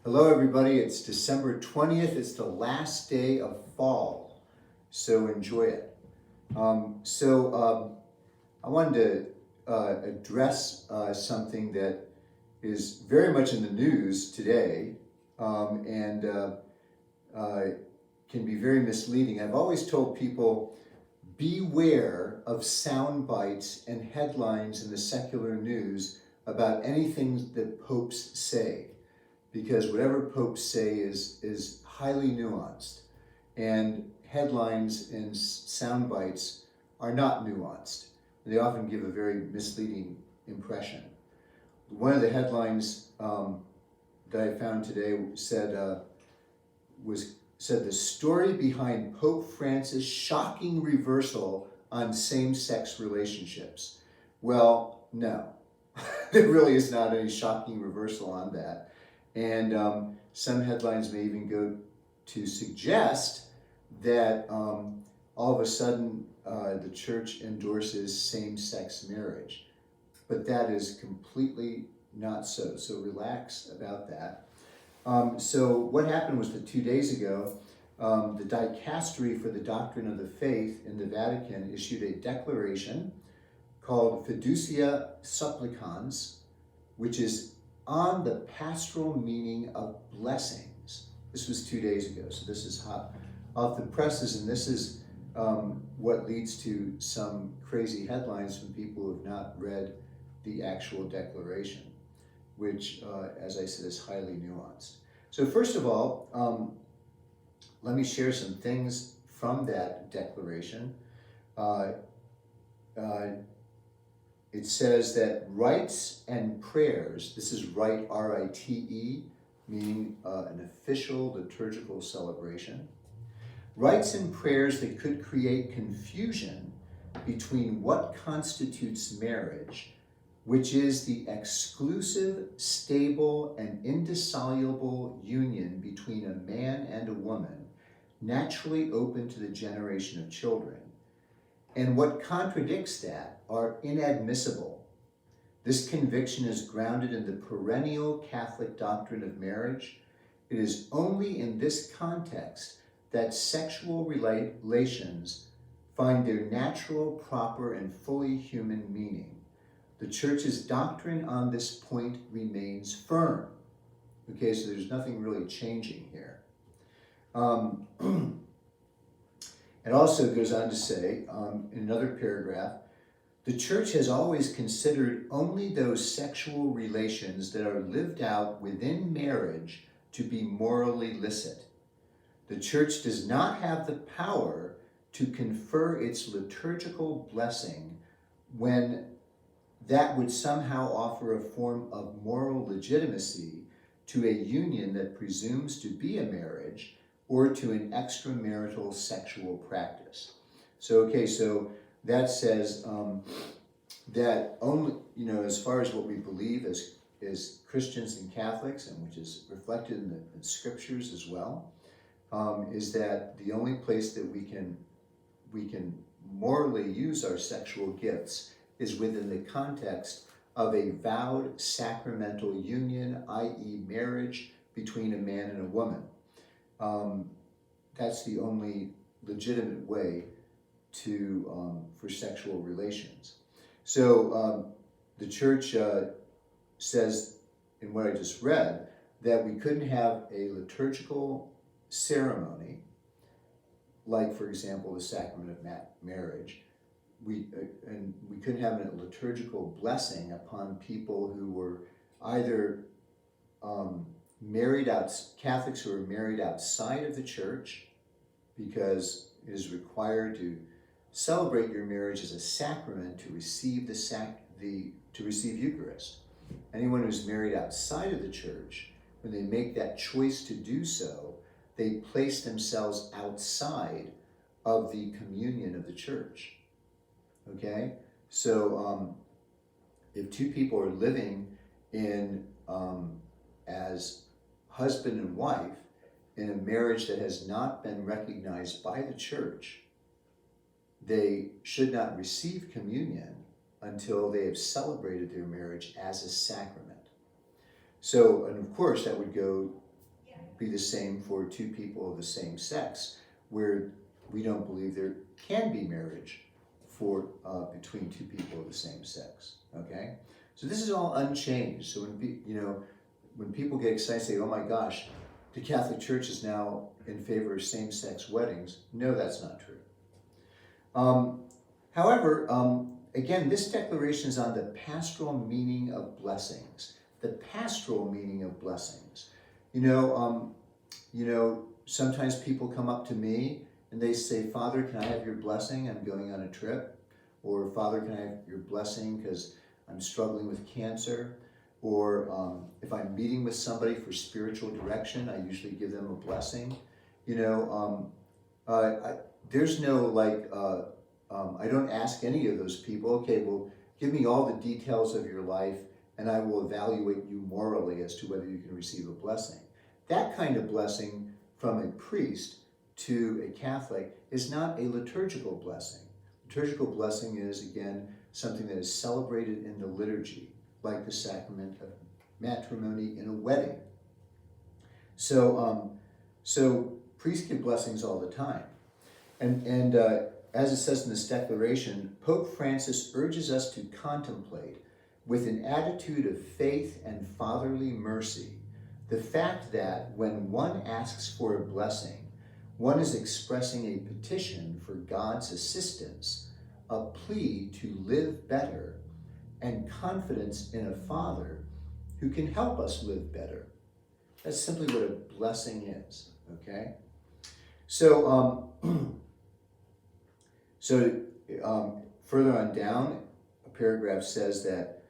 Hello, everybody. It's December 20th. It's the last day of fall, so enjoy it. I wanted to address something that is very much in the news today and uh, can be very misleading. I've always told people beware of sound bites and headlines in the secular news about anything that popes say, because whatever popes say is highly nuanced, and headlines and sound bites are not nuanced. They often give a very misleading impression. One of the headlines that I found today said the story behind Pope Francis' shocking reversal on same-sex relationships. Well, no, there really is not any shocking reversal on that. And some headlines may even go to suggest that all of a sudden the church endorses same-sex marriage. But that is completely not so. So relax about that. So what happened was that 2 days ago, the Dicastery for the Doctrine of the Faith in the Vatican issued a declaration called Fiducia Supplicans, which is on the pastoral meaning of blessings. This was 2 days ago, so this is hot off the presses, and this is what leads to some crazy headlines from people who have not read the actual declaration, which, as I said, is highly nuanced. So first of all, let me share some things from that declaration. It says that rites and prayers, this is rite, R-I-T-E, meaning an official liturgical celebration. Rites and prayers that could create confusion between what constitutes marriage, which is the exclusive, stable, and indissoluble union between a man and a woman, naturally open to the generation of children, and what contradicts that are inadmissible. This conviction is grounded in the perennial Catholic doctrine of marriage. It is only in this context that sexual relations find their natural, proper, and fully human meaning. The Church's doctrine on this point remains firm. Okay, so there's nothing really changing here. It also goes on to say, in another paragraph, the Church has always considered only those sexual relations that are lived out within marriage to be morally licit. The Church does not have the power to confer its liturgical blessing when that would somehow offer a form of moral legitimacy to a union that presumes to be a marriage or to an extramarital sexual practice. So that says that only, as far as what we believe as Christians and Catholics, and which is reflected in the scriptures as well, is that the only place that we can morally use our sexual gifts is within the context of a vowed sacramental union, i.e. marriage between a man and a woman. That's the only legitimate way for sexual relations. So the Church says, in what I just read, that we couldn't have a liturgical ceremony, like, for example, the sacrament of marriage. We couldn't have a liturgical blessing upon people who were either Catholics who are married outside of the church, because it is required to celebrate your marriage as a sacrament to receive to receive Eucharist. Anyone who's married outside of the church, when they make that choice to do so, they place themselves outside of the communion of the church. Okay? So if two people are living in as husband and wife in a marriage that has not been recognized by the church, they should not receive communion until they have celebrated their marriage as a sacrament. So, and of course, that would go be the same for two people of the same sex, where we don't believe there can be marriage for between two people of the same sex. Okay, so this is all unchanged. So when people get excited, say, "Oh my gosh, the Catholic Church is now in favor of same-sex weddings," no, that's not true. However, again, this declaration is on the pastoral meaning of blessings. The pastoral meaning of blessings. Sometimes people come up to me and they say, "Father, can I have your blessing? I'm going on a trip." Or, "Father, can I have your blessing because I'm struggling with cancer?" Or if I'm meeting with somebody for spiritual direction, I usually give them a blessing. There's no I don't ask any of those people, "Okay, well, give me all the details of your life and I will evaluate you morally as to whether you can receive a blessing." That kind of blessing from a priest to a Catholic is not a liturgical blessing. Liturgical blessing is, again, something that is celebrated in the liturgy, like the sacrament of matrimony in a wedding. So priests give blessings all the time. And as it says in this declaration, Pope Francis urges us to contemplate with an attitude of faith and fatherly mercy the fact that when one asks for a blessing, one is expressing a petition for God's assistance, a plea to live better, and confidence in a Father who can help us live better. That's simply what a blessing is, okay? So, further on down, a paragraph says that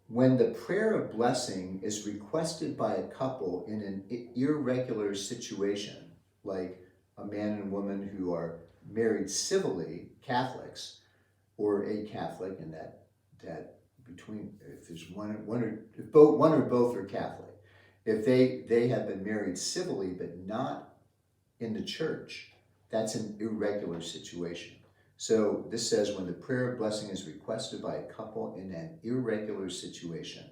when the prayer of blessing is requested by a couple in an irregular situation, like a man and woman who are married civilly, Catholics, or a Catholic, and that between, if there's one or both are Catholic, if they have been married civilly but not in the church, that's an irregular situation. So this says, when the prayer of blessing is requested by a couple in an irregular situation,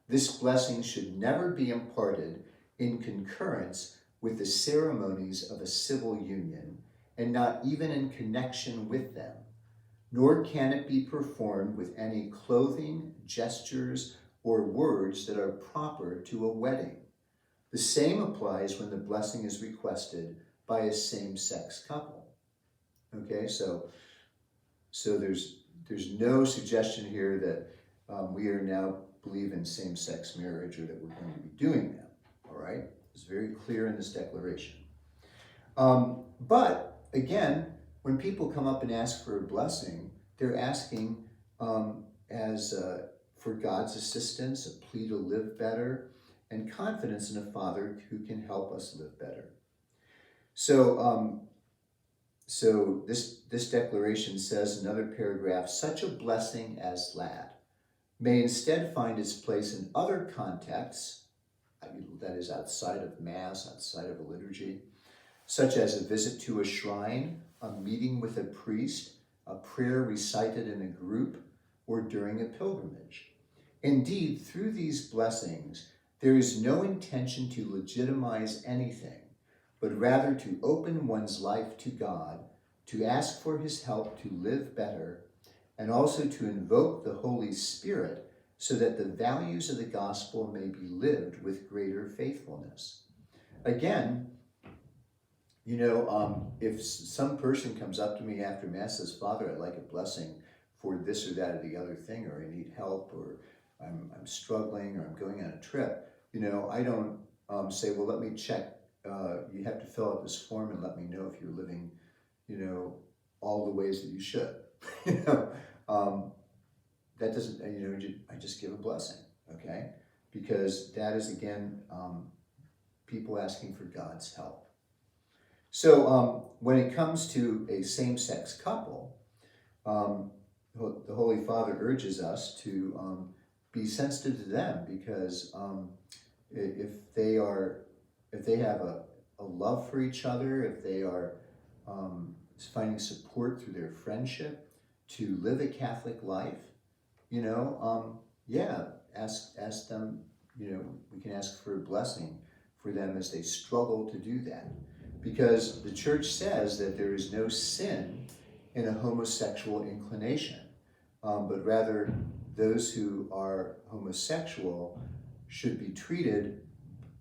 this blessing should never be imparted in concurrence with the ceremonies of a civil union, and not even in connection with them, nor can it be performed with any clothing, gestures, or words that are proper to a wedding. The same applies when the blessing is requested by a same-sex couple. Okay, so there's no suggestion here that we are now believe in same-sex marriage or that we're going to be doing that. All right, it's very clear in this declaration. But again, when people come up and ask for a blessing, they're asking for God's assistance, a plea to live better, and confidence in a Father who can help us live better. So this declaration says, another paragraph, such a blessing as that may instead find its place in other contexts, that is outside of Mass, outside of a liturgy, such as a visit to a shrine, a meeting with a priest, a prayer recited in a group, or during a pilgrimage. Indeed, through these blessings, there is no intention to legitimize anything, but rather to open one's life to God, to ask for his help to live better, and also to invoke the Holy Spirit so that the values of the gospel may be lived with greater faithfulness. Again, if some person comes up to me after Mass and says, "Father, I'd like a blessing for this or that or the other thing, or I need help, or I'm struggling, or I'm going on a trip," I don't say, "Well, let me check. You have to fill out this form and let me know if you're living, all the ways that you should." That doesn't, I just give a blessing, okay? Because that is, again, people asking for God's help. So when it comes to a same-sex couple, the Holy Father urges us to be sensitive to them, because if they have a love for each other, if they are finding support through their friendship to live a Catholic life, ask them, we can ask for a blessing for for them as they struggle to do that. Because the church says that there is no sin in a homosexual inclination, but rather those who are homosexual should be treated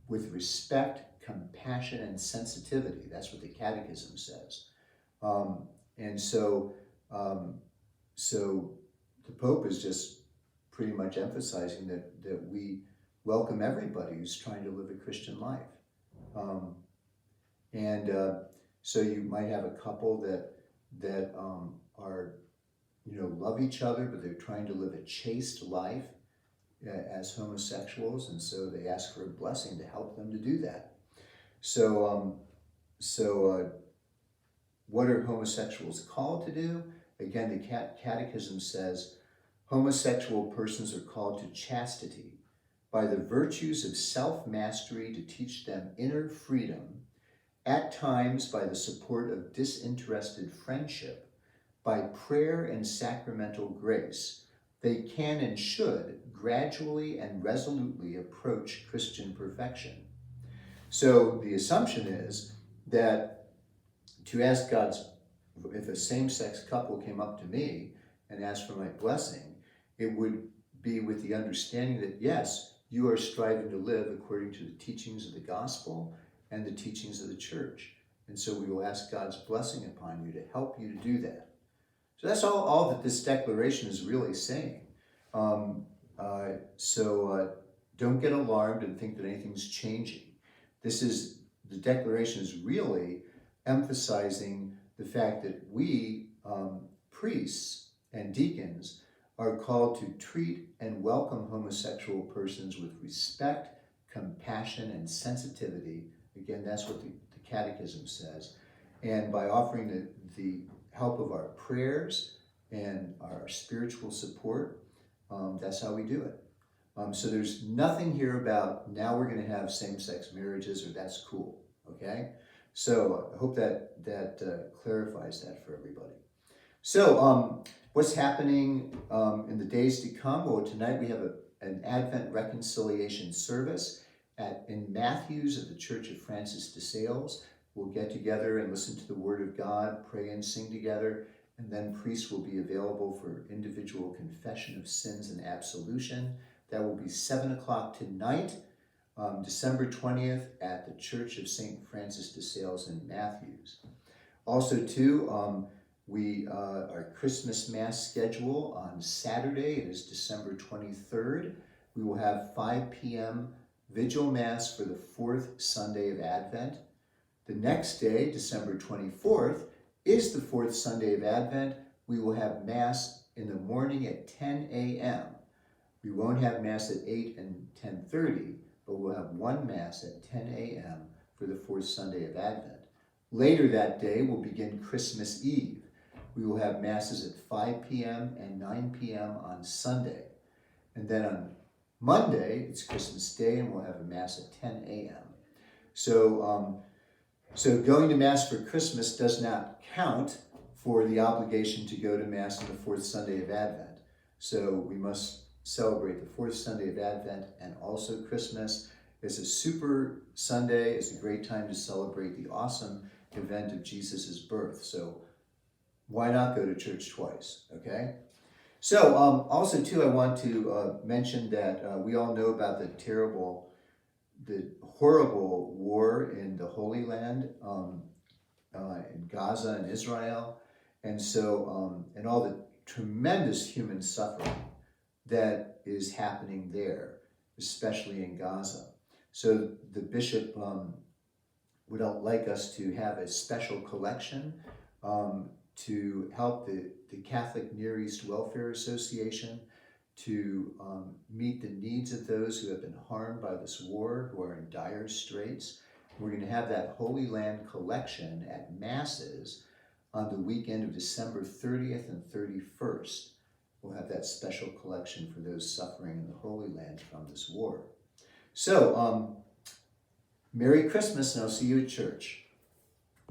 with respect, compassion, and sensitivity. That's what the Catechism says. And so the Pope is just pretty much emphasizing that we welcome everybody who's trying to live a Christian life. So you might have a couple that are, love each other, but they're trying to live a chaste life as homosexuals, and so they ask for a blessing to help them to do that. So what are homosexuals called to do? Again, the Catechism says homosexual persons are called to chastity by the virtues of self-mastery to teach them inner freedom, at times by the support of disinterested friendship, by prayer and sacramental grace. They can and should gradually and resolutely approach Christian perfection. So the assumption is that to ask if a same-sex couple came up to me and asked for my blessing, it would be with the understanding that, yes, you are striving to live according to the teachings of the gospel and the teachings of the church. And so we will ask God's blessing upon you to help you to do that. So that's all that this declaration is really saying. Don't get alarmed and think that anything's changing. The declaration is really emphasizing the fact that we, priests and deacons, are called to treat and welcome homosexual persons with respect, compassion, and sensitivity. Again, that's what the Catechism says. And by offering the help of our prayers and our spiritual support, that's how we do it. So there's nothing here about now we're going to have same-sex marriages or that's cool, okay? So I hope that clarifies that for everybody. So what's happening in the days to come? Well, tonight we have an Advent reconciliation service in Matthews of the Church of Francis de Sales. We'll get together and listen to the Word of God, pray and sing together, and then priests will be available for individual confession of sins and absolution. That will be 7 o'clock tonight, December 20th, at the Church of St. Francis de Sales in Matthews. Also, too, our Christmas Mass schedule on Saturday, it is December 23rd. We will have 5 p.m. Vigil Mass for the fourth Sunday of Advent. The next day, December 24th, is the fourth Sunday of Advent. We will have Mass in the morning at 10 a.m. We won't have Mass at 8 and 10:30, but we'll have one Mass at 10 a.m. for the fourth Sunday of Advent. Later that day, we'll begin Christmas Eve. We will have Masses at 5 p.m. and 9 p.m. on Sunday. And then on Monday, it's Christmas Day, and we'll have a Mass at 10 a.m. So going to Mass for Christmas does not count for the obligation to go to Mass on the fourth Sunday of Advent. So we must celebrate the fourth Sunday of Advent and also Christmas. It's a super Sunday. It's a great time to celebrate the awesome event of Jesus' birth. So why not go to church twice, okay? So also, too, I want to mention that we all know about the horrible war in the Holy Land, in Gaza and Israel, and so and all the tremendous human suffering that is happening there, especially in Gaza. So the bishop would like us to have a special collection to help the Catholic Near East Welfare Association to meet the needs of those who have been harmed by this war, who are in dire straits. We're going to have that Holy Land collection at Masses on the weekend of December 30th and 31st. We'll have that special collection for those suffering in the Holy Land from this war. So, Merry Christmas, and I'll see you at church.